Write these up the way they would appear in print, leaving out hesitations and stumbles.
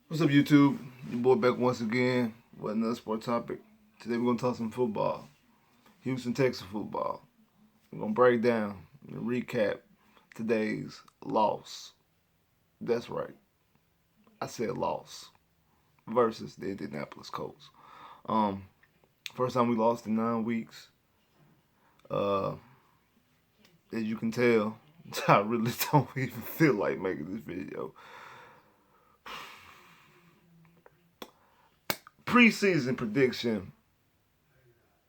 What's up, YouTube? Your boy back once again with another sport topic. Today we're gonna talk some football. Houston, Texas football. We're gonna break down and recap today's loss. That's right, I said loss versus the Indianapolis Colts. Um, First time we lost in 9 weeks. Uh, as you can tell, I really don't even feel like making this video. Preseason prediction.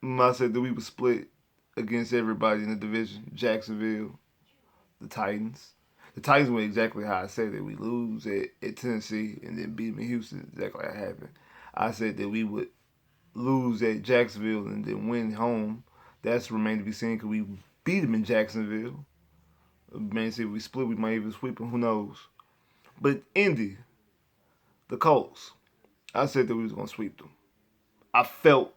I said that we would split against everybody in the division. Jacksonville, the Titans. The Titans went exactly how I said that we lose at Tennessee and then beat them in Houston. Exactly how it happened. I said that we would lose at Jacksonville and then win home. That's remained to be seen because we beat them in Jacksonville. Man, see if we split, we might even sweep them. Who knows? But Indy, the Colts, I said that we was gonna sweep them. I felt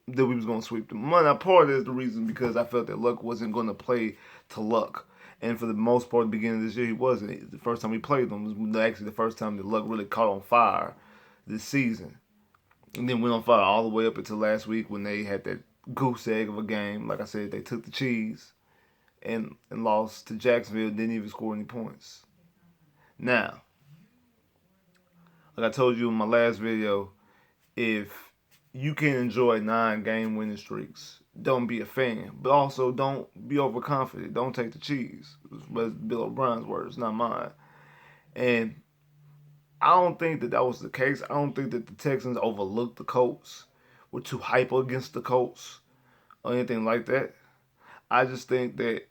that we was gonna sweep them. Now, part of it is the reason because I felt that Luck wasn't gonna play to Luck. And for the most part, at the beginning of this year, he wasn't. The first time we played them was actually the first time that Luck really caught on fire this season. And then went on fire all the way up until last week when they had that goose egg of a game. Like I said, they took the cheese and lost to Jacksonville, didn't even score any points. Now, like I told you in my last video, if you can enjoy 9 game winning streaks, don't be a fan. But also don't be overconfident. Don't take the cheese. That's Bill O'Brien's words, not mine. And I don't think that that was the case. I don't think that the Texans overlooked the Colts, were too hyper against the Colts, or anything like that. I just think that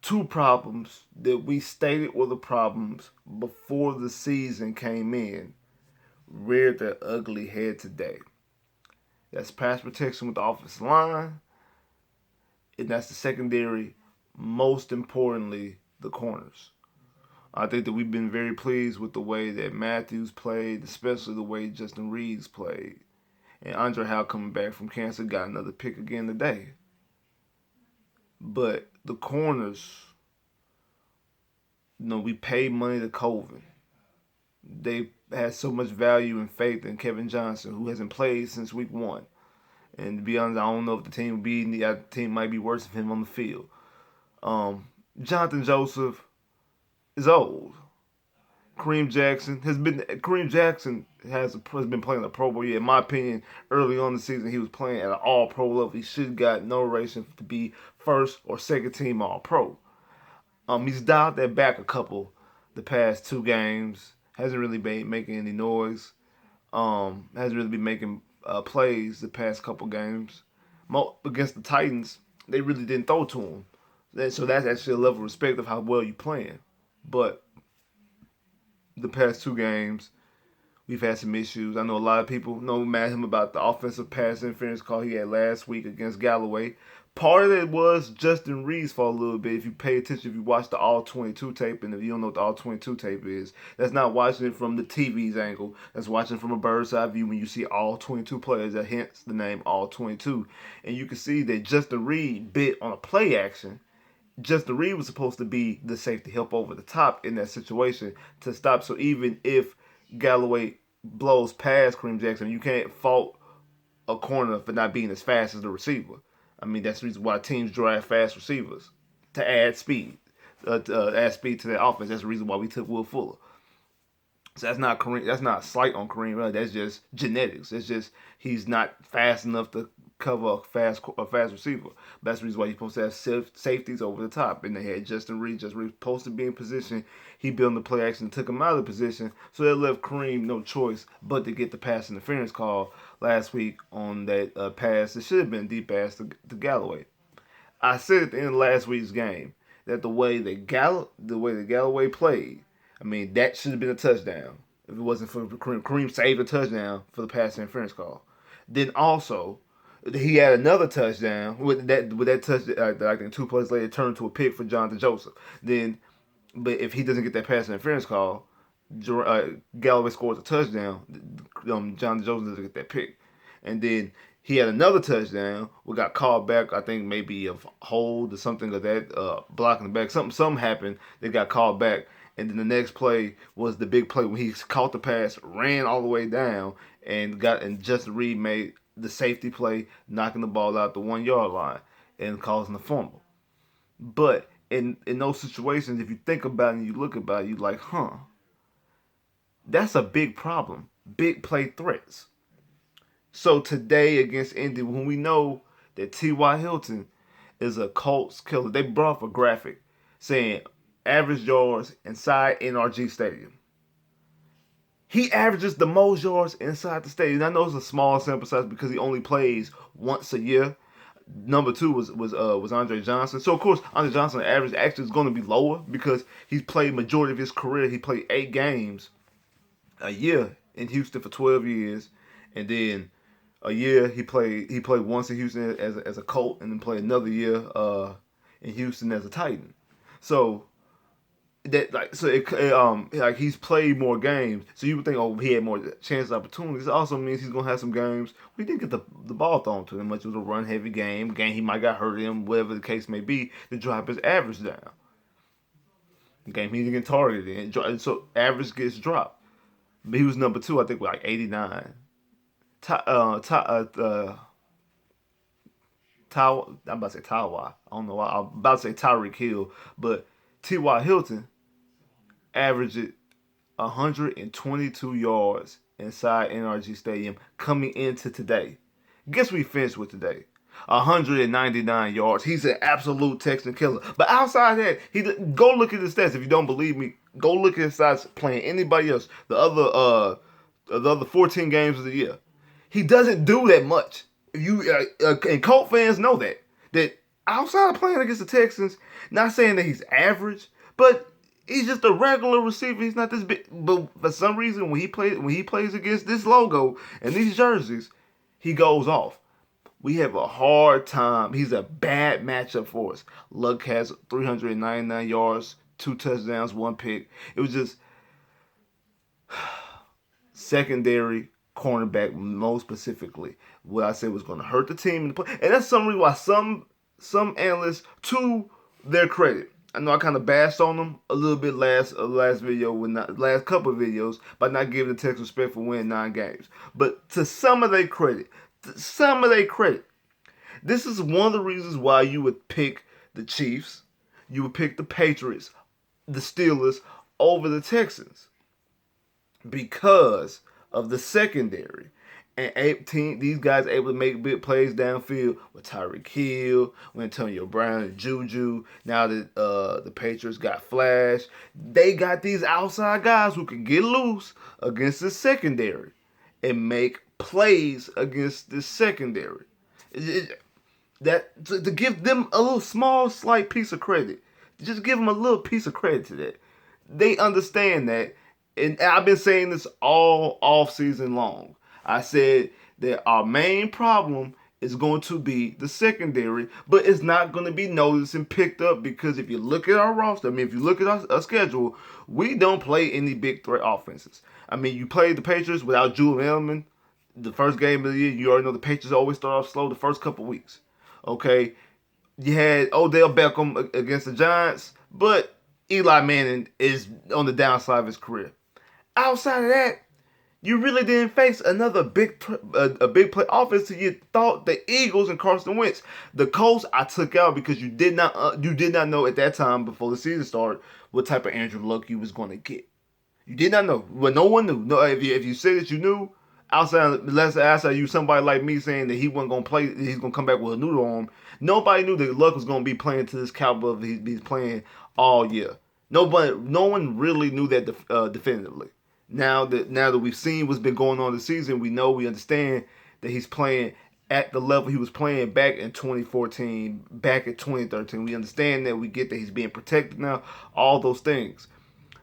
two problems that we stated were the problems before the season came in reared their ugly head today. That's pass protection with the offensive line, and that's the secondary, most importantly, the corners. I think that we've been very pleased with the way that Matthews played, especially the way Justin Reeves played. And Andre Howe coming back from cancer got another pick again today. But the corners, we paid money to Colvin. They had so much value and faith in Kevin Johnson, who hasn't played since week 1. And to be honest, I don't know if the team will be. The team might be worse than him on the field. Jonathan Joseph is old. Kareem Jackson has been playing a Pro Bowl year. In my opinion, early on in the season, he was playing at an All Pro level. He should have got no ration to be first or second team All Pro. He's dialed that back a couple the past 2 games. Hasn't really been making any noise. Hasn't really been making plays the past couple games. Against the Titans, they really didn't throw to him. So that's actually a level of respect of how well you're playing. But the past 2 games, we've had some issues. I know a lot of people know mad at him about the offensive pass interference call he had last week against Galloway. Part of it was Justin Reeves for a little bit. If you pay attention, if you watch the All 22 tape, and if you don't know what the All 22 tape is, that's not watching it from the TV's angle. That's watching from a bird's eye view when you see all 22 players. That hence the name All 22. And you can see that Justin Reed bit on a play action. Justin Reed was supposed to be the safety help over the top in that situation to stop. So even if Galloway blows past Kareem Jackson, you can't fault a corner for not being as fast as the receiver. I mean, that's the reason why teams draft fast receivers to add speed, add speed to their offense. That's the reason why we took Will Fuller. So that's not Kareem. That's not a slight on Kareem. Really. That's just genetics. It's just he's not fast enough to cover a fast receiver. But that's the reason why you're supposed to have safeties over the top. And they had Justin Reed. Justin Reed supposed to be in position. He built the play action, took him out of the position. So that left Kareem no choice but to get the pass interference call last week on that pass. It should have been a deep pass to Galloway. I said at the end of last week's game that the way that Galloway played, I mean, that should have been a touchdown. If it wasn't for Kareem, Kareem saved a touchdown for the pass interference call. Then also, he had another touchdown with that touch. I think 2 plays later turned to a pick for Jonathan Joseph. Then, but if he doesn't get that pass interference call, Galloway scores a touchdown. Jonathan Joseph doesn't get that pick, and then He had another touchdown. We got called back. I think maybe a hold or something of that, blocking the back. Something happened. They got called back, and then the next play was the big play when he caught the pass, ran all the way down, and Justin Reed made the safety play, knocking the ball out the 1 yard line and causing the fumble. But in those situations, if you think about it and you look about it, you're like, that's a big problem. Big play threats. So today against Indy, when we know that T.Y. Hilton is a Colts killer, they brought up a graphic saying average yards inside NRG Stadium. He averages the most yards inside the stadium. I know it's a small sample size because he only plays once a year. Number two was Andre Johnson. So of course Andre Johnson average actually is going to be lower because he's played majority of his career. He played 8 games a year in Houston for 12 years, and then a year he played once in Houston as a Colt, and then played another year in Houston as a Titan. So like he's played more games, so you would think, oh, he had more chance opportunities. It also means he's gonna have some games we didn't get the ball thrown to him much. It was a run heavy game he might got hurt in, whatever the case may be, to drop his average down. Game he didn't get targeted, and so average gets dropped. But he was number two, I think, with like 89. I'm about to say Tawa. I don't know why. I'm about to say Tyreek Hill, but T.Y. Hilton averaged 122 yards inside NRG Stadium coming into today. Guess we finished with today. 199 yards. He's an absolute Texan killer. But outside that, go look at his stats. If you don't believe me, go look at his stats playing anybody else. The other 14 games of the year. He doesn't do that much. And Colt fans know that outside of playing against the Texans, not saying that he's average, but he's just a regular receiver. He's not this big. But for some reason, when he plays against this logo and these jerseys, he goes off. We have a hard time. He's a bad matchup for us. Luck has 399 yards, 2 touchdowns, 1 pick. It was just secondary cornerback, most specifically, what I said was going to hurt the team in the play. And that's some reason why some analysts, to their credit, I know I kind of bashed on them a little bit last video, last couple of videos, by not giving the Texans respect for winning 9 games. But to some of their credit, this is one of the reasons why you would pick the Chiefs, you would pick the Patriots, the Steelers over the Texans, because of the secondary. And these guys able to make big plays downfield with Tyreek Hill, with Antonio Brown, and Juju. Now that the Patriots got Flash, they got these outside guys who can get loose against the secondary and make plays against the secondary. To give them a little small, slight piece of credit. Just give them a little piece of credit to that. They understand that. And I've been saying this all off season long. I said that our main problem is going to be the secondary, but it's not going to be noticed and picked up because if you look at our roster, if you look at our schedule, we don't play any big threat offenses. You played the Patriots without Julian Edelman. The first game of the year, you already know the Patriots always start off slow the first couple weeks. Okay, you had Odell Beckham against the Giants, but Eli Manning is on the downside of his career. Outside of that, you really didn't face another big play offense till you thought the Eagles and Carson Wentz. The Colts I took out because you did not know at that time before the season started what type of Andrew Luck you was going to get. You did not know. Well, no one knew. No, if you said that you knew, outside you, somebody like me saying that he wasn't going to play, he's going to come back with a noodle arm. Nobody knew that Luck was going to be playing to this caliber he's playing all year. No one really knew that definitively. Now that we've seen what's been going on this season, we understand that he's playing at the level he was playing back in 2014, back in 2013. We understand that, we get that he's being protected now, all those things.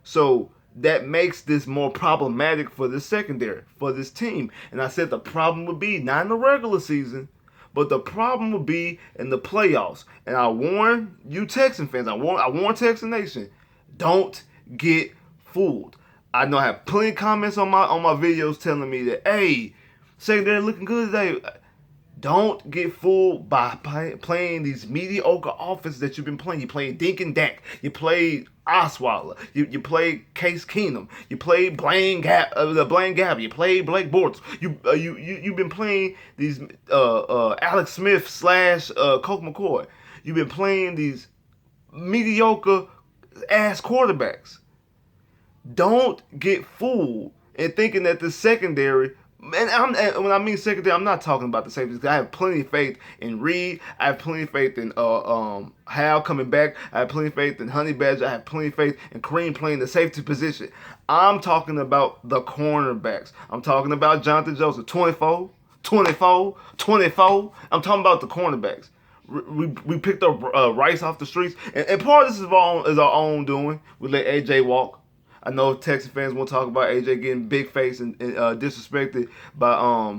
So that makes this more problematic for the secondary, for this team. And I said the problem would be not in the regular season, but the problem would be in the playoffs. And I warn you Texan fans, I warn Texan Nation, don't get fooled. I know I have plenty of comments on my videos telling me that, hey, secondary looking good today. Don't get fooled by playing these mediocre offenses that you've been playing. You played Dink and Dak. You played Osweiler. You played Case Keenum. You played Blaine Gabbert. You played Blake Bortles. You've been playing these Alex Smith slash Colt McCoy. You've been playing these mediocre ass quarterbacks. Don't get fooled in thinking that the secondary. And when I mean secondary, I'm not talking about the safeties. I have plenty of faith in Reed. I have plenty of faith in Hal coming back. I have plenty of faith in Honey Badger. I have plenty of faith in Kareem playing the safety position. I'm talking about the cornerbacks. I'm talking about Jonathan Joseph, 24, 24, 24. I'm talking about the cornerbacks. We picked up Rice off the streets, and part of this is our own doing. We let AJ walk. I know Texas fans won't talk about AJ getting big face and disrespected by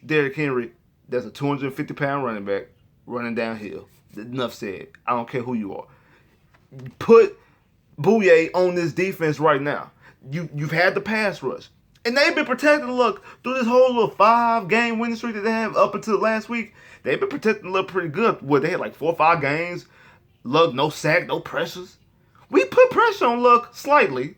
Derrick Henry. That's a 250-pound running back running downhill. Enough said. I don't care who you are. Put Bouye on this defense right now. You've had the pass rush. And they've been protecting Luck through this whole little 5-game winning streak that they have up until last week. They've been protecting Luck pretty good. They had like 4 or 5 games. Luck, no sack, no pressures. We put pressure on Luck slightly.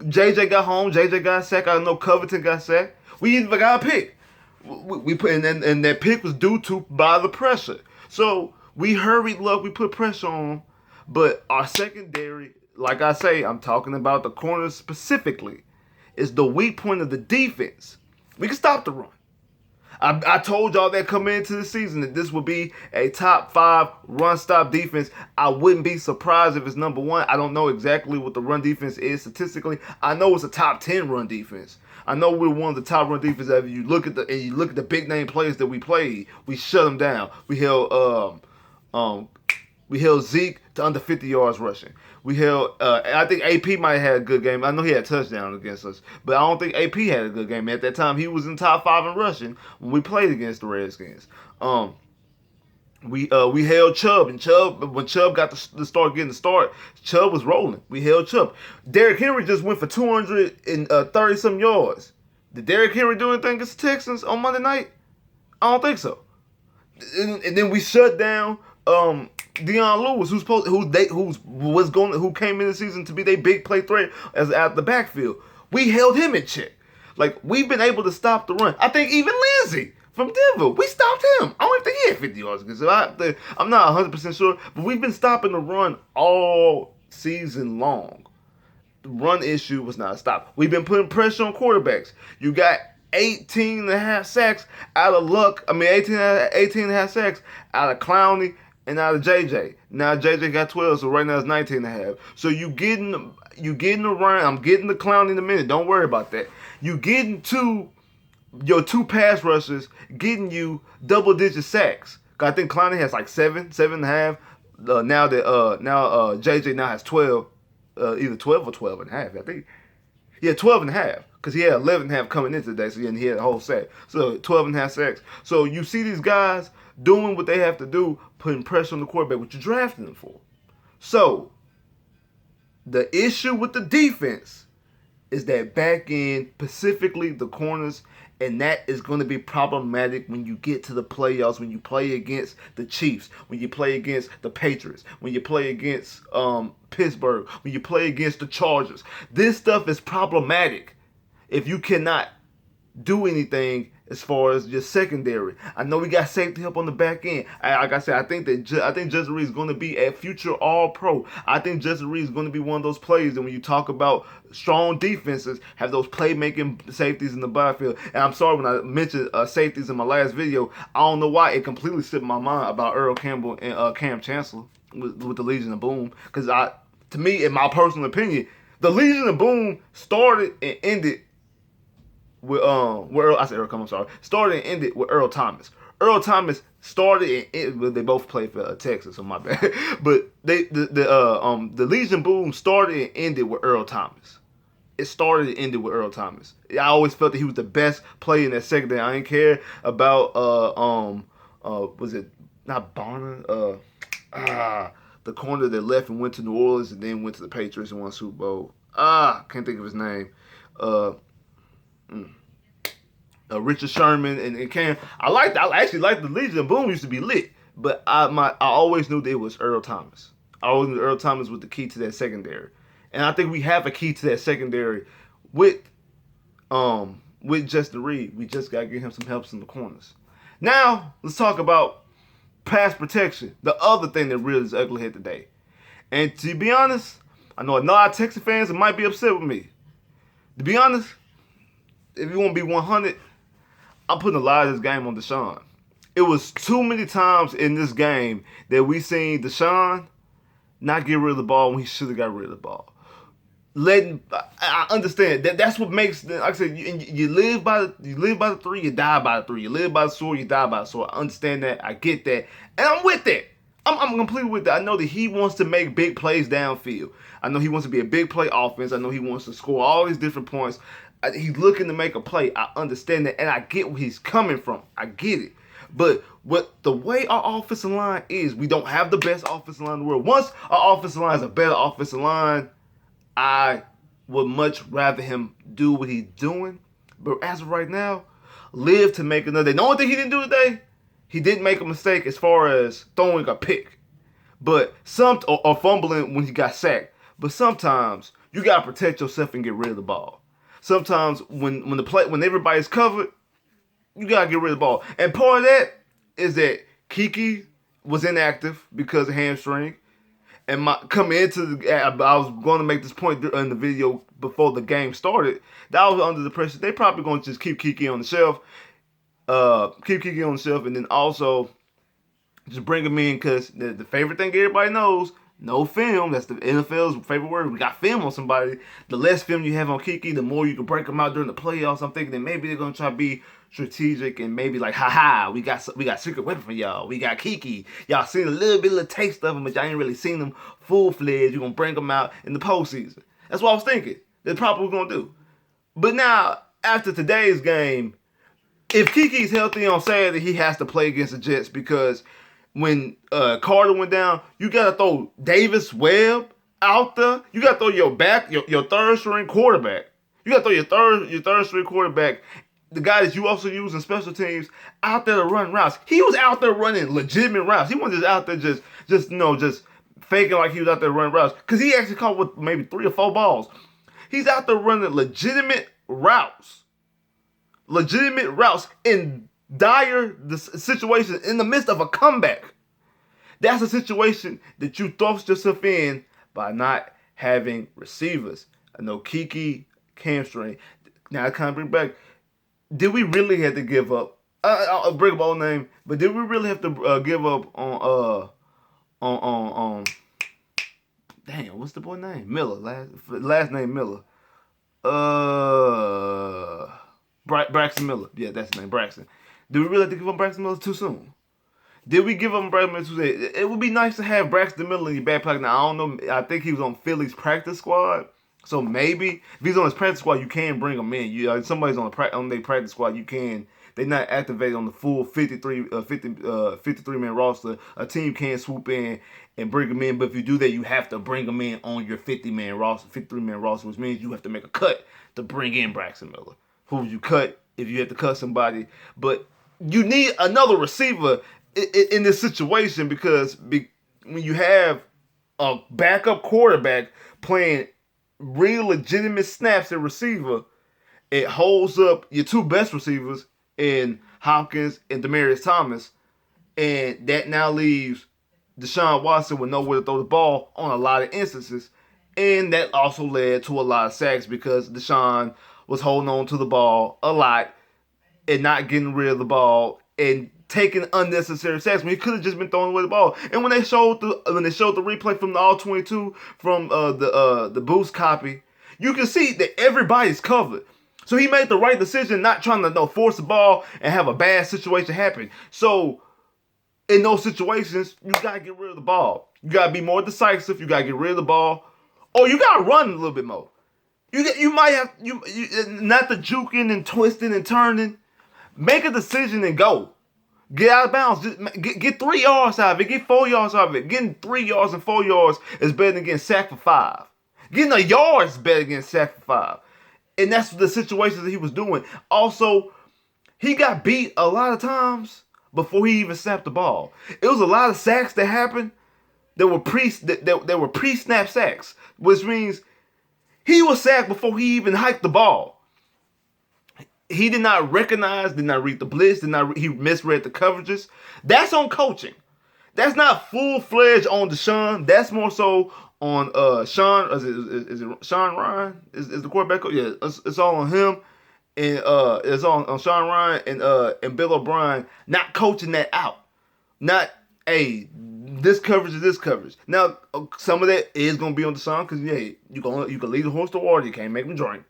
JJ got home. JJ got sacked. I know Covington got sacked. We even got a pick. We put and that pick was due to by the pressure. So we hurried Luck. We put pressure on him. But our secondary, like I say, I'm talking about the corners specifically, is the weak point of the defense. We can stop the run. I told y'all that coming into the season that this would be a top 5 run stop defense. I wouldn't be surprised if it's number 1. I don't know exactly what the run defense is statistically. I know it's a top 10 run defense. I know we're one of the top run defenses. If you look at the big name players that we played, we shut them down. We held Zeke to under 50 yards rushing. We held, I think AP might have had a good game. I know he had a touchdown against us, but I don't think AP had a good game. At that time, he was in top 5 in rushing when we played against the Redskins. We held Chubb, and when Chubb got to start getting the start, Chubb was rolling. We held Chubb. Derrick Henry just went for 230-some yards. Did Derrick Henry do anything against the Texans on Monday night? I don't think so. And then we shut down Deion Lewis, who came in the season to be their big play threat as out the backfield. We held him in check. Like, we've been able to stop the run. I think even Lindsey from Denver, we stopped him. I don't even think he had 50 yards against it. I'm not 100% sure, but we've been stopping the run all season long. The run issue was not stopped. We've been putting pressure on quarterbacks. You got 18 and a half sacks out of Luck. 18 and a half sacks out of Clowney and out of JJ. Now JJ got 12, so right now it's 19 and a half. So you getting the run. I'm getting the Clowney in a minute. Don't worry about that. You getting your 2 pass rushers getting you double-digit sacks. I think Clowney has like 7 and a half. Now JJ now has 12, either 12 or 12 and a half. I think. Yeah, 12 and a half. Because he had 11 and a half coming in today, so he had a whole sack. So 12 and a half sacks. So you see these guys doing what they have to do, putting pressure on the quarterback, what you're drafting them for. So the issue with the defense is that back end, specifically the corners, and that is going to be problematic when you get to the playoffs, when you play against the Chiefs, when you play against the Patriots, when you play against Pittsburgh, when you play against the Chargers. This stuff is problematic if you cannot do anything as far as your secondary. I know we got safety help on the back end. Like I said, I think Justin Reed is going to be a future All-Pro. I think Justin Reed is going to be one of those players that when you talk about strong defenses, have those playmaking safeties in the backfield. And I'm sorry when I mentioned safeties in my last video. I don't know why it completely slipped my mind about Earl Campbell and Cam Chancellor with the Legion of Boom. Because to me, in my personal opinion, the Legion of Boom started and ended with started and ended with Earl Thomas. Earl Thomas started and ended, they both played for Texas, so my bad. But the Legion Boom started and ended with Earl Thomas. It started and ended with Earl Thomas. I always felt that he was the best player in that secondary. I didn't care about was it not Barner? The corner that left and went to New Orleans and then went to the Patriots and won Super Bowl. Can't think of his name. Richard Sherman and Cam. I actually liked the Legion of Boom used to be lit, but I always knew that it was Earl Thomas. I always knew Earl Thomas was the key to that secondary, and I think we have a key to that secondary with Justin Reed. We just gotta get him some helps in the corners. Now let's talk about pass protection, the other thing that really is ugly here today. And to be honest, I know a lot of Texas fans might be upset with me. To be honest, if you want to be 100, I'm putting a lot of this game on Deshaun. It was too many times in this game that we seen Deshaun not get rid of the ball when he should have got rid of the ball. I understand that's what makes, like I said, you live by the three, you die by the three. You live by the sword, you die by the sword. I understand that. I get that, and I'm with that. I'm completely with that. I know that he wants to make big plays downfield. I know he wants to be a big play offense. I know he wants to score all these different points. He's looking to make a play. I understand that, and I get where he's coming from. I get it. But the way our offensive line is, we don't have the best offensive line in the world. Once our offensive line is a better offensive line, I would much rather him do what he's doing. But as of right now, live to make another. The only thing he didn't do today, he didn't make a mistake as far as throwing a pick, but or fumbling when he got sacked. But sometimes you gotta protect yourself and get rid of the ball. Sometimes when everybody's covered, you gotta get rid of the ball. And part of that is that Kiki was inactive because of hamstring. And coming into I was going to make this point in the video before the game started. That I was under the pressure. They probably going to just keep Kiki on the shelf, and then also just bring him in because the favorite thing everybody knows, no film. That's the NFL's favorite word. We got film on somebody. The less film you have on Kiki, the more you can break them out during the playoffs. I'm thinking that maybe they're going to try to be strategic and maybe like, haha, we got secret weapon for y'all. We got Kiki. Y'all seen a little taste of him, but y'all ain't really seen him full-fledged. You're going to bring him out in the postseason. That's what I was thinking. That's probably what we're going to do. But now, after today's game, if Kiki's healthy on Saturday, he has to play against the Jets because when Carter went down, you got to throw Davis Webb out there. You got to throw your third-string quarterback. You got to throw your third-string quarterback, the guy that you also use in special teams, out there to run routes. He was out there running legitimate routes. He wasn't just out there just faking like he was out there running routes. Because he actually caught with maybe 3 or 4 balls. He's out there running legitimate routes. Legitimate routes in dire situations in the midst of a comeback. That's a situation that you thrust yourself in by not having receivers. I know Kiki, hamstring. Now I kind of bring back, did we really have to give up? I'll bring up all name, but did we really have to give up on damn, what's the boy name? Miller, last name Miller. Braxton Miller. Yeah, that's his name, Braxton. Did we really have to give up Braxton Miller too soon? Did we give up Braxton Miller too soon? It would be nice to have Braxton Miller in your back pocket. Now, I don't know. I think he was on Philly's practice squad. So maybe if he's on his practice squad, you can bring him in. Somebody's on their practice squad, you can. They're not activated on the full 53 man roster. A team can swoop in and bring him in, but if you do that, you have to bring him in on your 53 man roster, which means you have to make a cut to bring in Braxton Miller. Who would you cut if you had to cut somebody? But you need another receiver in this situation because when you have a backup quarterback playing real legitimate snaps at receiver, it holds up your 2 best receivers in Hopkins and Demaryius Thomas, and that now leaves Deshaun Watson with nowhere to throw the ball on a lot of instances, and that also led to a lot of sacks because Deshaun was holding on to the ball a lot and not getting rid of the ball and taking unnecessary sacks when he could have just been throwing away the ball. And when they showed the replay from the All-22 from the Boost copy, you can see that everybody's covered. So he made the right decision, not trying to force the ball and have a bad situation happen. So in those situations, you gotta get rid of the ball. You gotta be more decisive. You gotta get rid of the ball, or you gotta run a little bit more. You might have not the juking and twisting and turning. Make a decision and go. Get out of bounds. Just get 3 yards out of it. Get 4 yards out of it. Getting 3 yards and 4 yards is better than getting sacked for 5. Getting a yard is better than getting sacked for 5. And that's the situations that he was doing. Also, He got beat a lot of times before he even snapped the ball. It was a lot of sacks that happened that were pre-snap sacks, which means he was sacked before he even hiked the ball. He did not recognize, did not read the blitz, he misread the coverages. That's on coaching. That's not full-fledged on Deshaun. That's more so on Sean. Is it Sean Ryan? Is the quarterback? Yeah, it's all on him, and it's on Sean Ryan and Bill O'Brien not coaching that out. Not, hey, this coverage is this coverage. Now some of that is gonna be on Deshaun because yeah, you can lead the horse to water. You can't make him drink.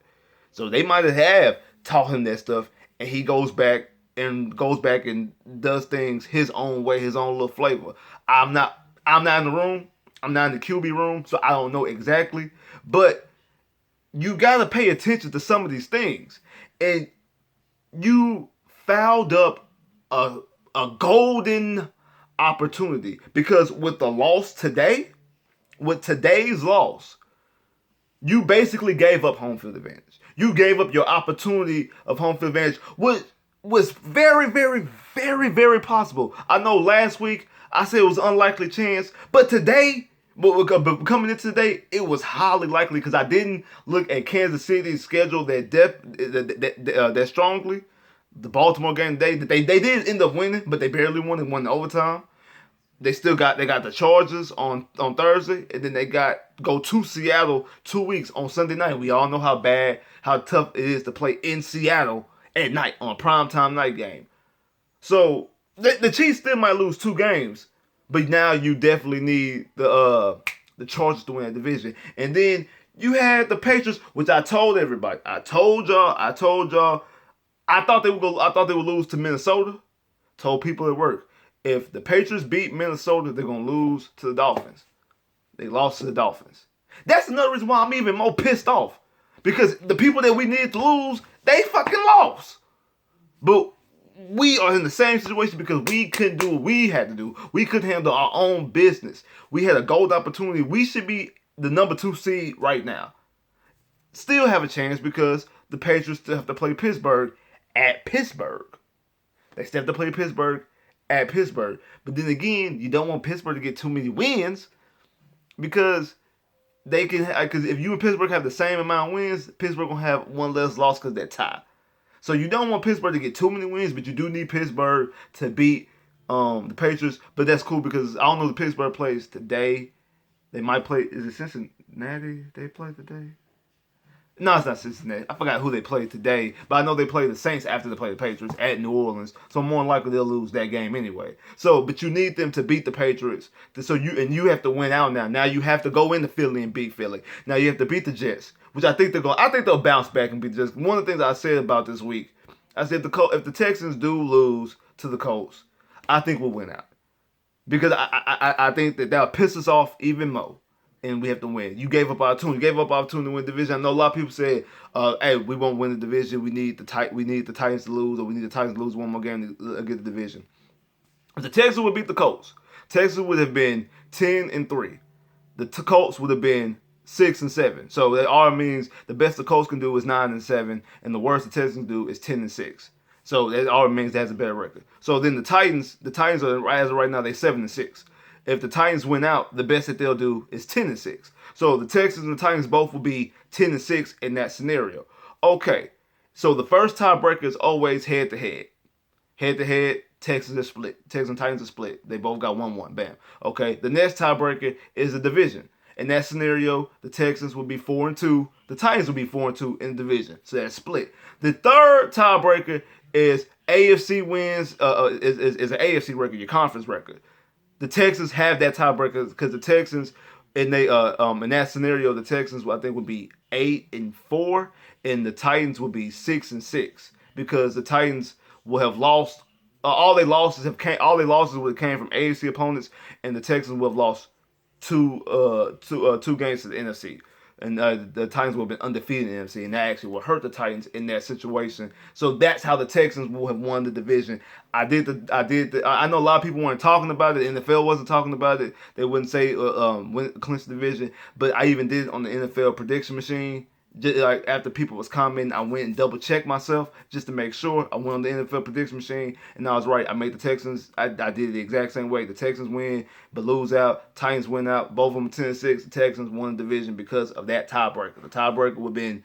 So they might have taught him that stuff, and he goes back and does things his own way, his own little flavor. I'm not in the room. I'm not in the QB room, so I don't know exactly. But you gotta pay attention to some of these things. And you fouled up a golden opportunity because with the loss today, with today's loss, you basically gave up home field advantage. You gave up your opportunity of home field advantage, which was very, very, very, very possible. I know last week I said it was an unlikely chance, but today, but coming into today, it was highly likely because I didn't look at Kansas City's schedule that strongly. The Baltimore game, they did end up winning, but they barely won and won in overtime. They got the Chargers on Thursday, and then they go to Seattle 2 weeks on Sunday night. We all know how tough it is to play in Seattle at night on a primetime night game. So the Chiefs still might lose 2 games, but now you definitely need the Chargers to win that division. And then you had the Patriots, which I told everybody. I told y'all. I thought they would lose to Minnesota. Told people at work, if the Patriots beat Minnesota, they're gonna lose to the Dolphins. They lost to the Dolphins. That's another reason why I'm even more pissed off. Because the people that we needed to lose, they fucking lost. But we are in the same situation because we couldn't do what we had to do. We couldn't handle our own business. We had a gold opportunity. We should be the number 2 seed right now. Still have a chance because the Patriots still have to play Pittsburgh at Pittsburgh. They still have to play Pittsburgh at Pittsburgh. But then again, you don't want Pittsburgh to get too many wins because if you and Pittsburgh have the same amount of wins, Pittsburgh gonna have one less loss because they're tied. So you don't want Pittsburgh to get too many wins, but you do need Pittsburgh to beat the Patriots. But that's cool because I don't know if Pittsburgh plays today. They might play. Is it Cincinnati they play today? No, it's not Cincinnati. I forgot who they played today, but I know they play the Saints after they play the Patriots at New Orleans. So more than likely they'll lose that game anyway. So, but you need them to beat the Patriots. You have to win out now. Now you have to go into Philly and beat Philly. Now you have to beat the Jets, which I think they'll bounce back and beat the Jets. One of the things I said about this week, I said if the Texans do lose to the Colts, I think we'll win out because I think that'll piss us off even more. And we have to win. You gave up opportunity. You gave up opportunity to win the division. I know a lot of people said, "Hey, we won't win the division. We need the Titans to lose, or we need the Titans to lose one more game to get the division." If the Texans would beat the Colts, Texas would have been 10-3. The Colts would have been 6-7. So that all means the best the Colts can do is 9-7, and the worst the Texans can do is 10-6. So that all means that has a better record. So then the Titans are as of right now they're 7-6. If the Titans win out, the best that they'll do is 10-6. So the Texans and the Titans both will be 10-6 in that scenario. Okay, so the first tiebreaker is always head-to-head. Head-to-head, Texans are split. Texans and Titans are split. They both got 1-1. Bam. Okay, the next tiebreaker is the division. In that scenario, the Texans will be 4-2. The Titans will be 4-2 in the division. So that's split. The third tiebreaker is AFC wins. Is an AFC record, your conference record. The Texans have that tiebreaker because the Texans in that scenario, the Texans I think would be 8-4, and the Titans would be 6-6 because the Titans will have lost all their losses would have came from AFC opponents, and the Texans will have lost two games to the NFC. And the Titans will have been undefeated in the NFC, and that actually will hurt the Titans in that situation. So that's how the Texans will have won the division. I know a lot of people weren't talking about it. The NFL wasn't talking about it. They wouldn't say clinch the division, but I even did it on the NFL prediction machine, Just like after people was commenting, I went and double checked myself just to make sure. I went on the NFL prediction machine and I was right. I made the Texans. I did it the exact same way. The Texans win, but lose out. Titans win out. Both of them 10-6. The Texans won the division because of that tiebreaker. The tiebreaker would have been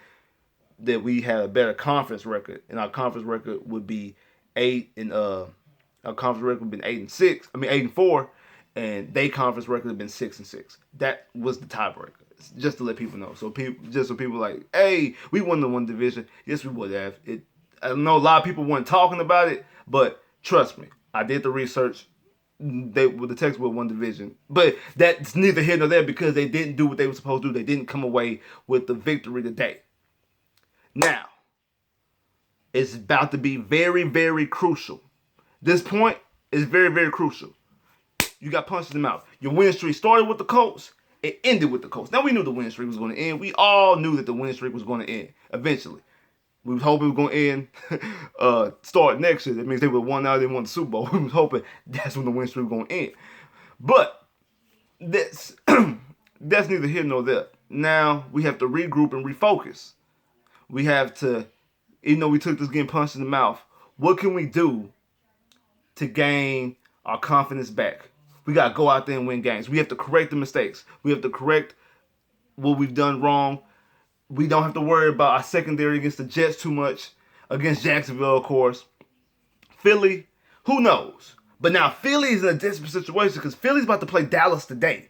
that we had a better conference record, and our conference record would be 8-6. I mean 8-4, and they conference record would have been 6-6. That was the tiebreaker. Just to let people know, so people like, hey, we won the one division. Yes, we would have. I know a lot of people weren't talking about it, but trust me, I did the research. The Texans were one division, but that's neither here nor there because they didn't do what they were supposed to do. They didn't come away with the victory today. Now, it's about to be very, very crucial. This point is very, very crucial. You got punched in the mouth. Your win streak started with the Colts. It ended with the Colts. Now, we knew the win streak was going to end. We all knew that the win streak was going to end eventually. We was hoping it was going to end, start next year. That means they would have won out and won the Super Bowl. We was hoping that's when the win streak was going to end. But that's, that's neither here nor there. Now, we have to regroup and refocus. We have to, even though we took this getting punched in the mouth, what can we do to gain our confidence back? We got to go out there and win games. We have to correct the mistakes. We have to correct what we've done wrong. We don't have to worry about our secondary against the Jets too much. Against Jacksonville, of course. Philly, who knows? But now Philly's in a desperate situation because Philly's about to play Dallas today.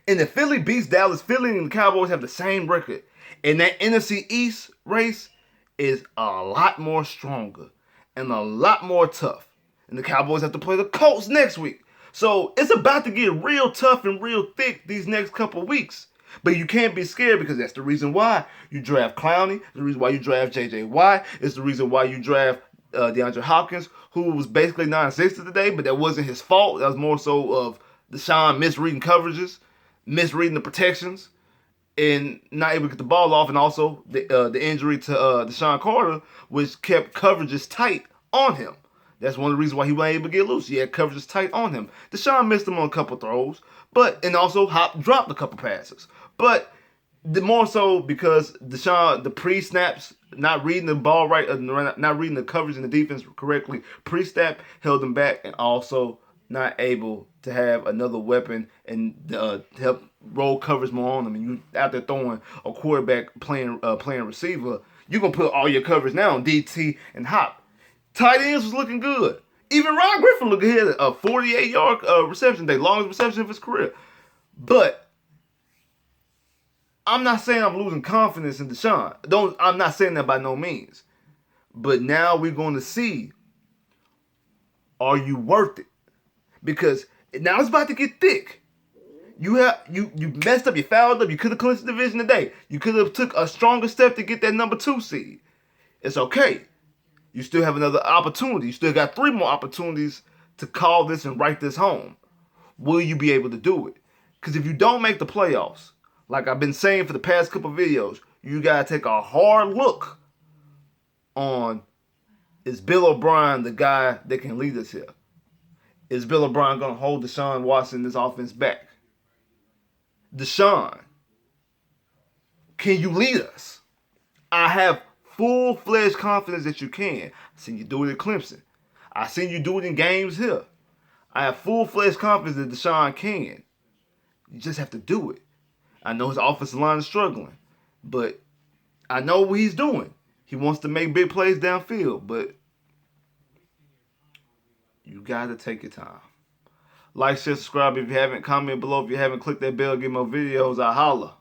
And if Philly beats Dallas, Philly and the Cowboys have the same record. And that NFC East race is a lot more stronger and a lot more tough. And the Cowboys have to play the Colts next week. So it's about to get real tough and real thick these next couple of weeks. But you can't be scared because that's the reason why you draft Clowney. The reason why you draft J.J. Watt. It's the reason why you draft DeAndre Hopkins, who was basically non-existent today, but that wasn't his fault. That was more so of Deshaun misreading coverages, misreading the protections, and not able to get the ball off, and also the injury to Deshaun Carter, which kept coverages tight on him. That's one of the reasons why he wasn't able to get loose. He had coverages tight on him. Deshaun missed him on a couple throws, and also Hop dropped a couple passes. But more so because Deshaun, the pre-snaps, not reading the ball right, not reading the coverage and the defense correctly, pre-snap held him back, and also not able to have another weapon and help roll coverage more on them. And you out there throwing a quarterback playing receiver, you're going to put all your coverage now on DT and Hop. Tight ends was looking good. Even Ron Griffin looked ahead at a 48-yard reception day, longest reception of his career. But I'm not saying I'm losing confidence in Deshaun. I'm not saying that by no means. But now we're going to see, are you worth it? Because now it's about to get thick. You messed up, you fouled up, you could have clinched the division today. You could have took a stronger step to get that number 2 seed. It's okay. You still have another opportunity. You still got 3 more opportunities to call this and write this home. Will you be able to do it? Because if you don't make the playoffs, like I've been saying for the past couple of videos, you got to take a hard look on, is Bill O'Brien the guy that can lead us here? Is Bill O'Brien going to hold Deshaun Watson this offense back? Deshaun, can you lead us? I have full-fledged confidence that you can. I seen you do it at Clemson. I seen you do it in games here. I have full-fledged confidence that Deshaun can. You just have to do it. I know his offensive line is struggling, but I know what he's doing. He wants to make big plays downfield, but you got to take your time. Like, share, subscribe if you haven't. Comment below if you haven't. Click that bell, get more videos. I holla.